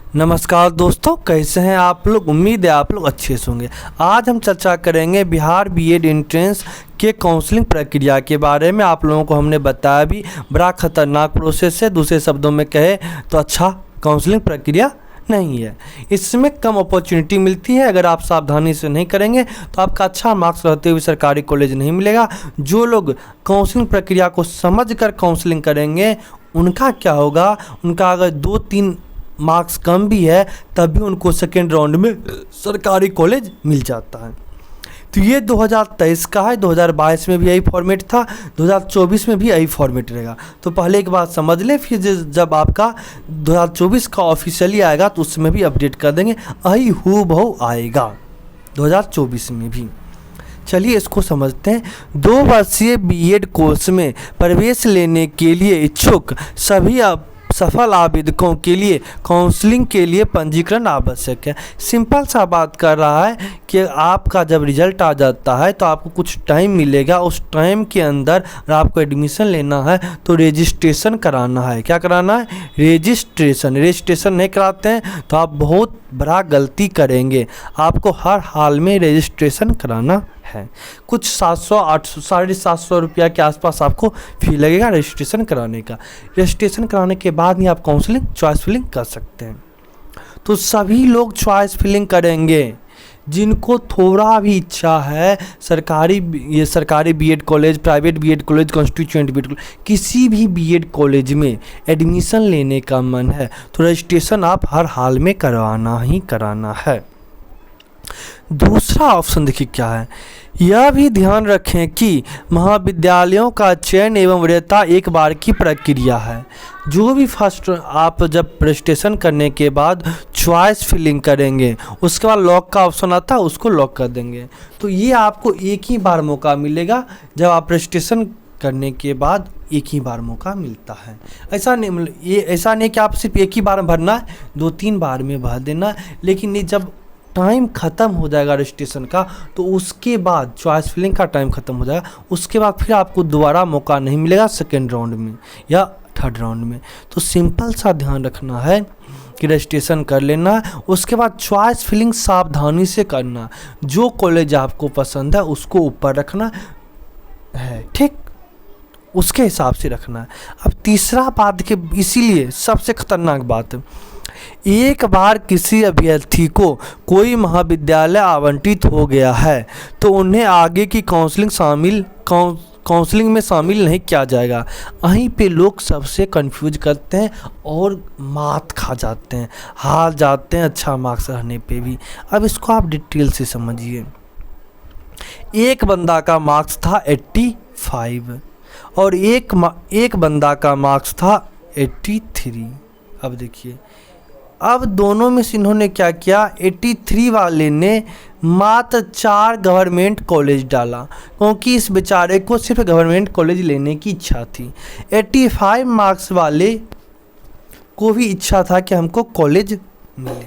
नमस्कार दोस्तों, कैसे हैं आप लोग। उम्मीद है आप लोग अच्छे से होंगे। आज हम चर्चा करेंगे बिहार बीएड एंट्रेंस के काउंसलिंग प्रक्रिया के बारे में। आप लोगों को हमने बताया भी बड़ा खतरनाक प्रोसेस है। दूसरे शब्दों में कहे तो अच्छा काउंसलिंग प्रक्रिया नहीं है। इसमें कम अपॉर्चुनिटी मिलती है। अगर आप सावधानी से नहीं करेंगे तो आपका अच्छा मार्क्स रहते हुए सरकारी कॉलेज नहीं मिलेगा। जो लोग काउंसलिंग प्रक्रिया को समझकर काउंसलिंग करेंगे उनका क्या होगा, उनका अगर 2-3 मार्क्स कम भी है तब भी उनको सेकेंड राउंड में सरकारी कॉलेज मिल जाता है। तो ये 2023 का है। 2022 में भी यही फॉर्मेट था, 2024 में भी यही फॉर्मेट रहेगा। तो पहले एक बात समझ लें, फिर जब आपका 2024 का ऑफिशियली आएगा तो उसमें भी अपडेट कर देंगे। यही हूबहू आएगा 2024 में भी। चलिए इसको समझते हैं। 2 वर्षीय बीएड कोर्स में प्रवेश लेने के लिए इच्छुक सभी सफल आवेदकों के लिए काउंसलिंग के लिए पंजीकरण आवश्यक है। सिंपल सा बात कर रहा है कि आपका जब रिजल्ट आ जाता है तो आपको कुछ टाइम मिलेगा। उस टाइम के अंदर अगर आपको एडमिशन लेना है तो रजिस्ट्रेशन कराना है। क्या कराना है? रजिस्ट्रेशन नहीं कराते हैं तो आप बहुत बड़ा गलती करेंगे। आपको हर हाल में रजिस्ट्रेशन कराना है। कुछ 700-800 750 रुपया के आसपास आपको फी लगेगा रजिस्ट्रेशन कराने का। रजिस्ट्रेशन कराने के बाद ही आप काउंसलिंग चॉइस फिलिंग कर सकते हैं। तो सभी लोग चॉइस फिलिंग करेंगे जिनको थोड़ा भी इच्छा है। सरकारी BEd college, private BEd college, constituent BEd college, किसी भी बीएड कॉलेज में एडमिशन लेने का मन है तो रजिस्ट्रेशन आप हर हाल में करवाना ही कराना है। दूसरा ऑप्शन देखिए क्या है। यह भी ध्यान रखें कि महाविद्यालयों का चयन एवं वरीयता एक बार की प्रक्रिया है। जो भी फर्स्ट आप जब रजिस्ट्रेशन करने के बाद चॉइस फिलिंग करेंगे उसके बाद लॉक का ऑप्शन आता है, उसको लॉक कर देंगे। तो ये आपको एक ही बार मौका मिलेगा। जब आप रजिस्ट्रेशन करने के बाद एक ही बार मौका मिलता है। ऐसा नहीं कि आप सिर्फ एक ही बार भरना है, 2-3 बार में भर देना है। लेकिन ये जब टाइम ख़त्म हो जाएगा रजिस्ट्रेशन का तो उसके बाद चॉइस फिलिंग का टाइम ख़त्म हो जाएगा, उसके बाद फिर आपको दोबारा मौका नहीं मिलेगा सेकेंड राउंड में या थर्ड राउंड में। तो सिंपल सा ध्यान रखना है कि रजिस्ट्रेशन कर लेना, उसके बाद चॉइस फिलिंग सावधानी से करना। जो कॉलेज आपको पसंद है उसको ऊपर रखना है, ठीक, उसके हिसाब से रखना है। अब तीसरा बात कि इसीलिए सबसे खतरनाक बात, एक बार किसी अभ्यर्थी को कोई महाविद्यालय आवंटित हो गया है तो उन्हें आगे की काउंसलिंग में शामिल नहीं किया जाएगा। वहीं पे लोग सबसे कंफ्यूज करते हैं और मात खा जाते हैं, हार जाते हैं अच्छा मार्क्स रहने पे भी। अब इसको आप डिटेल से समझिए। एक बंदा का मार्क्स था 85 और एक बंदा का मार्क्स था 83। अब देखिए, अब दोनों में से इन्होंने क्या किया, 83 वाले ने मात्र 4 गवर्नमेंट कॉलेज डाला क्योंकि इस बेचारे को सिर्फ गवर्नमेंट कॉलेज लेने की इच्छा थी। 85 मार्क्स वाले को भी इच्छा था कि हमको कॉलेज मिले,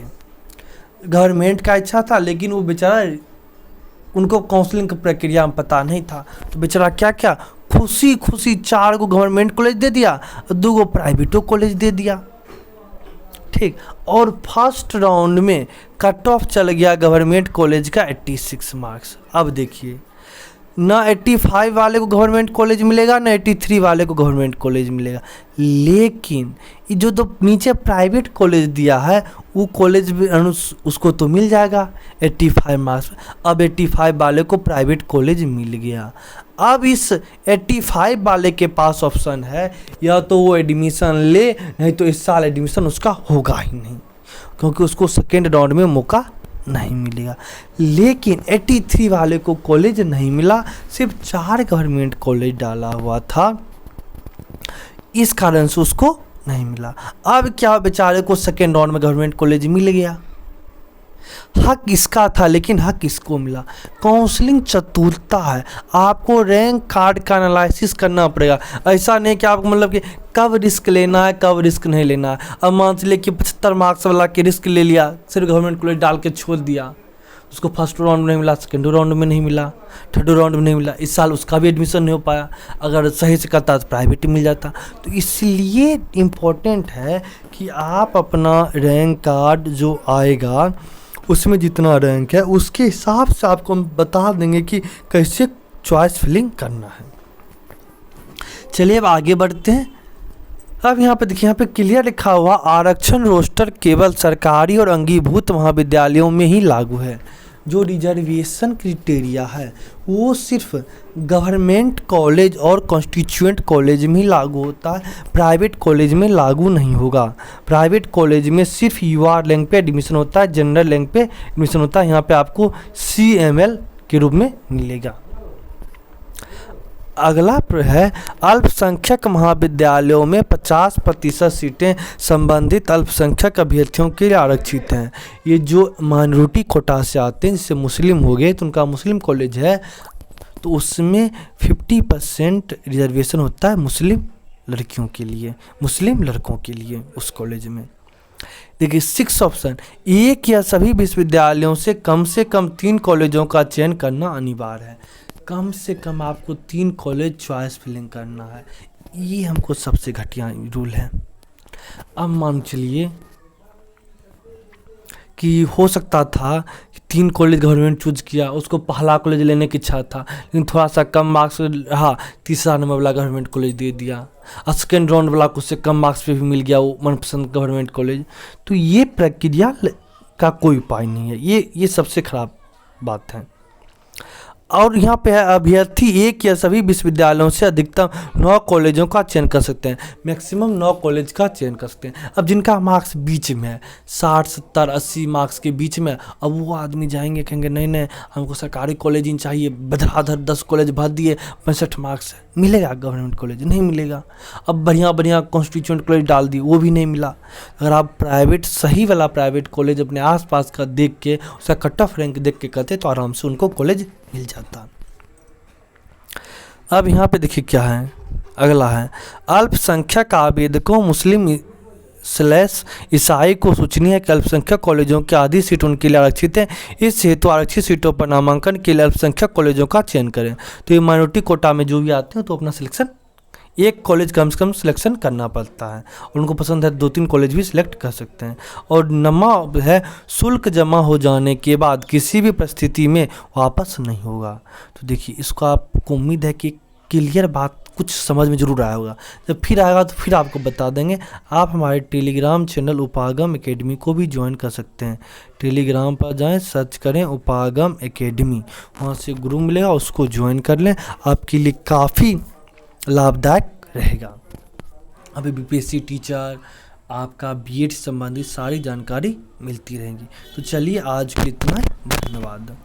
गवर्नमेंट का इच्छा था, लेकिन वो बेचारा, उनको काउंसलिंग की प्रक्रिया में पता नहीं था। तो बेचारा क्या क्या खुशी 4 को गवर्नमेंट कॉलेज दे दिया और 2 को प्राइवेटो कॉलेज दे दिया, ठीक। और फर्स्ट राउंड में कट ऑफ चल गया गवर्नमेंट कॉलेज का 86 मार्क्स। अब देखिए, ना 85 वाले को गवर्नमेंट कॉलेज मिलेगा ना 83 वाले को गवर्नमेंट कॉलेज मिलेगा। लेकिन ये जो तो नीचे प्राइवेट कॉलेज दिया है वो कॉलेज भी उसको तो मिल जाएगा 85 मार्क्स। अब 85 वाले को प्राइवेट कॉलेज मिल गया। अब इस 85 वाले के पास ऑप्शन है, या तो वो एडमिशन ले, नहीं तो इस साल एडमिशन उसका होगा ही नहीं क्योंकि उसको सेकेंड राउंड में मौका नहीं मिलेगा। लेकिन 83 वाले को कॉलेज नहीं मिला, सिर्फ 4 गवर्नमेंट कॉलेज डाला हुआ था, इस कारण से उसको नहीं मिला। अब क्या, बेचारे को सेकेंड राउंड में गवर्नमेंट कॉलेज मिल गया। हक इसका था लेकिन हक इसको मिला। काउंसलिंग चतुरता है। आपको रैंक कार्ड का एनालिसिस करना पड़ेगा। ऐसा नहीं कि आपको मतलब कि कब रिस्क लेना है कब रिस्क नहीं लेना है। अब मान चलिए कि 75 मार्क्स वाला के रिस्क ले लिया, सिर्फ गवर्नमेंट कॉलेज डाल के छोड़ दिया, उसको फर्स्ट राउंड में नहीं मिला, सेकेंड राउंड में नहीं मिला, थर्ड राउंड में नहीं मिला, इस साल उसका भी एडमिशन नहीं हो पाया। अगर सही से करता तो प्राइवेट मिल जाता। तो इसलिए इम्पोर्टेंट है कि आप अपना रैंक कार्ड जो आएगा उसमें जितना रैंक है उसके हिसाब से आपको हम बता देंगे कि कैसे चॉइस फिलिंग करना है। चलिए अब आगे बढ़ते हैं। अब यहाँ पे देखिए, यहाँ पे क्लियर लिखा हुआ आरक्षण रोस्टर केवल सरकारी और अंगीभूत महाविद्यालयों में ही लागू है। जो रिजर्वेशन क्राइटेरिया है वो सिर्फ गवर्नमेंट कॉलेज और कॉन्स्टिट्यूएंट कॉलेज में ही लागू होता है, प्राइवेट कॉलेज में लागू नहीं होगा। प्राइवेट कॉलेज में सिर्फ यूआर रैंक पे एडमिशन होता है, जनरल रैंक पे एडमिशन होता है। यहाँ पे आपको CML के रूप में मिलेगा। अगला है अल्पसंख्यक महाविद्यालयों में 50% सीटें संबंधित अल्पसंख्यक अभ्यर्थियों के लिए आरक्षित हैं। ये जो माइनॉरिटी कोटा से आते हैं, जैसे मुस्लिम हो गए तो उनका मुस्लिम कॉलेज है तो उसमें 50% रिजर्वेशन होता है मुस्लिम लड़कियों के लिए, मुस्लिम लड़कों के लिए उस कॉलेज में। देखिए 6 ऑप्शन, एक या सभी विश्वविद्यालयों से कम 3 कॉलेजों का चयन करना अनिवार्य है। कम से कम आपको 3 कॉलेज चॉइस फिलिंग करना है, ये हमको सबसे घटिया रूल है। अब मान चलिए कि हो सकता था कि 3 कॉलेज गवर्नमेंट चूज किया, उसको पहला कॉलेज लेने की इच्छा था लेकिन थोड़ा सा कम मार्क्स रहा, तीसरा नंबर वाला गवर्नमेंट कॉलेज दे दिया और सेकेंड राउंड वाला को उससे कम मार्क्स पे भी मिल गया वो मनपसंद गवर्नमेंट कॉलेज। तो ये प्रक्रिया का कोई उपाय नहीं है, ये सबसे खराब बात है। और यहाँ पे है अभ्यर्थी एक या सभी विश्वविद्यालयों से अधिकतम 9 कॉलेजों का चयन कर सकते हैं, मैक्सिमम 9 कॉलेज का चयन कर सकते हैं। अब जिनका मार्क्स बीच में है 60, 70, 80 मार्क्स के बीच में, अब वो आदमी जाएंगे कहेंगे नहीं हमको सरकारी कॉलेज ही चाहिए, बदराधर 10 कॉलेज भर दिए, 65 मार्क्स है, मिलेगा गवर्नमेंट कॉलेज? नहीं मिलेगा। अब बढ़िया कॉन्स्टिट्यूएंट कॉलेज डाल दी, वो भी नहीं मिला। अगर आप प्राइवेट सही वाला प्राइवेट कॉलेज अपने आसपास का देख के उसका कट ऑफ रैंक देख के करते तो आराम से उनको कॉलेज मिल जाता। अब यहाँ पे देखिए क्या है, अगला है अल्पसंख्यक आवेदकों मुस्लिम / ईसाई को सूचनीय है कि अल्पसंख्यक कॉलेजों की आधी सीट उनके लिए आरक्षित है। इस हेतु आरक्षित सीटों पर नामांकन के लिए अल्पसंख्यक कॉलेजों का चयन करें। तो ये माइनॉरिटी कोटा में जो भी आते हैं तो अपना सिलेक्शन एक कॉलेज कम से कम सिलेक्शन करना पड़ता है, और उनको पसंद है 2-3 कॉलेज भी सिलेक्ट कर सकते हैं। और नमा है शुल्क जमा हो जाने के बाद किसी भी परिस्थिति में वापस नहीं होगा। तो देखिए इसको आपको उम्मीद है कि क्लियर बात कुछ समझ में ज़रूर आया होगा। जब फिर आएगा तो फिर आपको बता देंगे। आप हमारे टेलीग्राम चैनल उपागम एकेडमी को भी ज्वाइन कर सकते हैं। टेलीग्राम पर जाएं, सर्च करें उपागम एकेडमी, वहाँ से गुरु मिलेगा, उसको ज्वाइन कर लें, आपके लिए काफ़ी लाभदायक रहेगा। अभी BPSC टीचर, आपका BEd संबंधित सारी जानकारी मिलती रहेंगी। तो चलिए आज के लिए इतना ही, धन्यवाद।